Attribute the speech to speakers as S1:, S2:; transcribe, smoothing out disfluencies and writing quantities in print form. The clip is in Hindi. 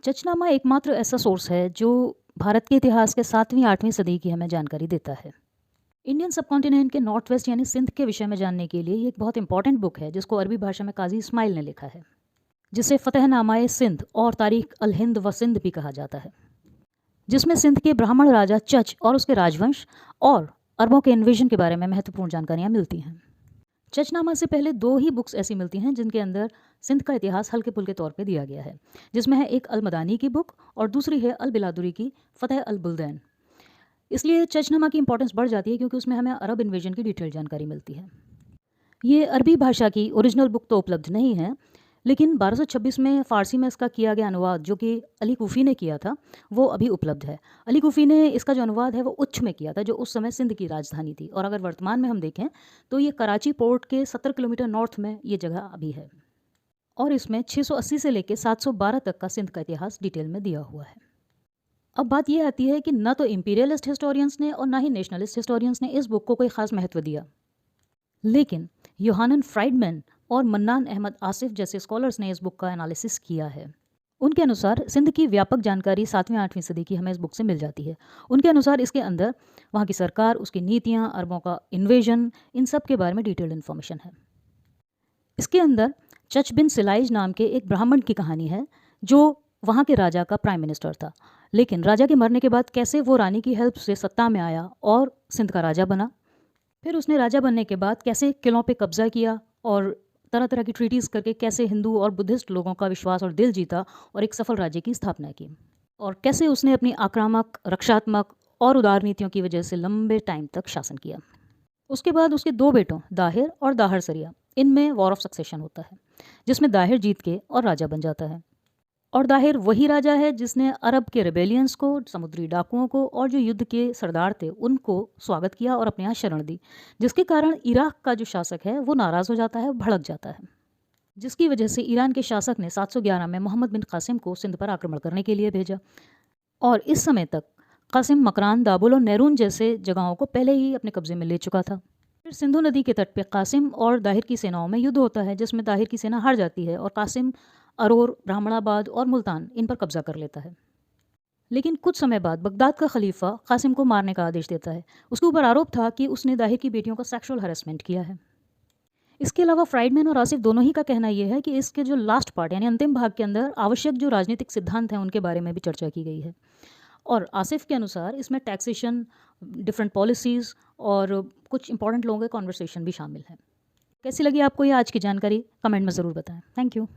S1: चचनामा एकमात्र ऐसा सोर्स है जो भारत के इतिहास के 7वीं-8वीं सदी की हमें जानकारी देता है। इंडियन सबकॉन्टिनेंट के नॉर्थ वेस्ट यानी सिंध के विषय में जानने के लिए ये एक बहुत इंपॉर्टेंट बुक है जिसको अरबी भाषा में काजी इस्माइल ने लिखा है, जिसे फ़तहनामाए सिंध और तारीख अल हिंद व सिंध भी कहा जाता है, जिसमें सिंध के ब्राह्मण राजा चच और उसके राजवंश और अरबों के इन्वेजन के बारे में महत्वपूर्ण जानकारियाँ मिलती हैं। चचनामा से पहले दो ही बुक्स ऐसी मिलती हैं जिनके अंदर सिंध का इतिहास हल्के फुल्के तौर पे दिया गया है, जिसमें है एक अल मदानी की बुक और दूसरी है अल बिलादुरी की फ़तह अल बुल्दैन। इसलिए चचनामा की इंपॉर्टेंस बढ़ जाती है क्योंकि उसमें हमें अरब इन्वेजन की डिटेल जानकारी मिलती है। ये अरबी भाषा की ओरिजिनल बुक तो उपलब्ध नहीं है, लेकिन 1226 में फ़ारसी में इसका किया गया अनुवाद जो कि अली कूफ़ी ने किया था वो अभी उपलब्ध है। अली कूफ़ी ने इसका जो अनुवाद है वो उच्छ में किया था, जो उस समय सिंध की राजधानी थी, और अगर वर्तमान में हम देखें तो ये कराची पोर्ट के 70 किलोमीटर नॉर्थ में ये जगह अभी है, और इसमें 680 से लेकर 712 तक का सिंध का इतिहास डिटेल में दिया हुआ है। अब बात यह आती है कि न तो इम्पीरियलिस्ट हिस्टोरियंस ने और ना ही नेशनलिस्ट हिस्टोरियंस ने इस बुक को कोई ख़ास महत्व दिया, लेकिन योहानन फ्राइडमैन और मन्नान अहमद आसिफ जैसे स्कॉलर्स ने इस बुक का एनालिसिस किया है। उनके अनुसार सिंध की व्यापक जानकारी 7वीं-8वीं सदी की हमें इस बुक से मिल जाती है। उनके अनुसार इसके अंदर वहाँ की सरकार, उसकी नीतियाँ, अरबों का इन्वेजन, इन सब के बारे में डिटेल्ड इन्फॉर्मेशन है। इसके अंदर चच बिन सिलाइज नाम के एक ब्राह्मण की कहानी है जो वहाँ के राजा का प्राइम मिनिस्टर था, लेकिन राजा के मरने के बाद कैसे वो रानी की हेल्प से सत्ता में आया और सिंध का राजा बना। फिर उसने राजा बनने के बाद कैसे किलों पे कब्जा किया और तरह तरह की ट्रीटीज़ करके कैसे हिंदू और बुद्धिस्ट लोगों का विश्वास और दिल जीता और एक सफल राज्य की स्थापना की, और कैसे उसने अपनी आक्रामक, रक्षात्मक और उदार नीतियों की वजह से लंबे टाइम तक शासन किया। उसके बाद उसके दो बेटों दाहिर और दाहर सरिया, इनमें वॉर ऑफ सक्सेशन होता है, जिसमें दाहिर जीत के और राजा बन जाता है। और दाहिर वही राजा है जिसने अरब के रेबेलियंस को, समुद्री डाकुओं को और जो युद्ध के सरदार थे उनको स्वागत किया और अपने यहाँ शरण दी, जिसके कारण इराक का जो शासक है वो नाराज़ हो जाता है, भड़क जाता है, जिसकी वजह से ईरान के शासक ने 711 में मोहम्मद बिन कासिम को सिंध पर आक्रमण करने के लिए भेजा। और इस समय तक कासिम मकरान, दाबुल और नैरून जैसे जगहों को पहले ही अपने कब्जे में ले चुका था। फिर सिंधु नदी के तट पर कासिम और दाहिर की सेनाओं में युद्ध होता है, जिसमें दाहिर की सेना हार जाती है और कासिम अरोर, ब्राह्मणाबाद और मुल्तान इन पर कब्जा कर लेता है। लेकिन कुछ समय बाद बगदाद का खलीफा कासिम को मारने का आदेश देता है। उसके ऊपर आरोप था कि उसने दाहिर की बेटियों का सेक्सुअल हरेसमेंट किया है। इसके अलावा फ्राइडमैन और आसिफ दोनों ही का कहना यह है कि इसके जो लास्ट पार्ट यानी अंतिम भाग के अंदर आवश्यक जो राजनीतिक सिद्धांत हैं उनके बारे में भी चर्चा की गई है। और आसिफ के अनुसार इसमें टैक्सेशन, डिफरेंट पॉलिसीज़ और कुछ इंपॉर्टेंट लोगों के कॉन्वर्सेशन भी शामिल हैं। कैसी लगी आपको ये आज की जानकारी? कमेंट में ज़रूर बताएं। Thank you.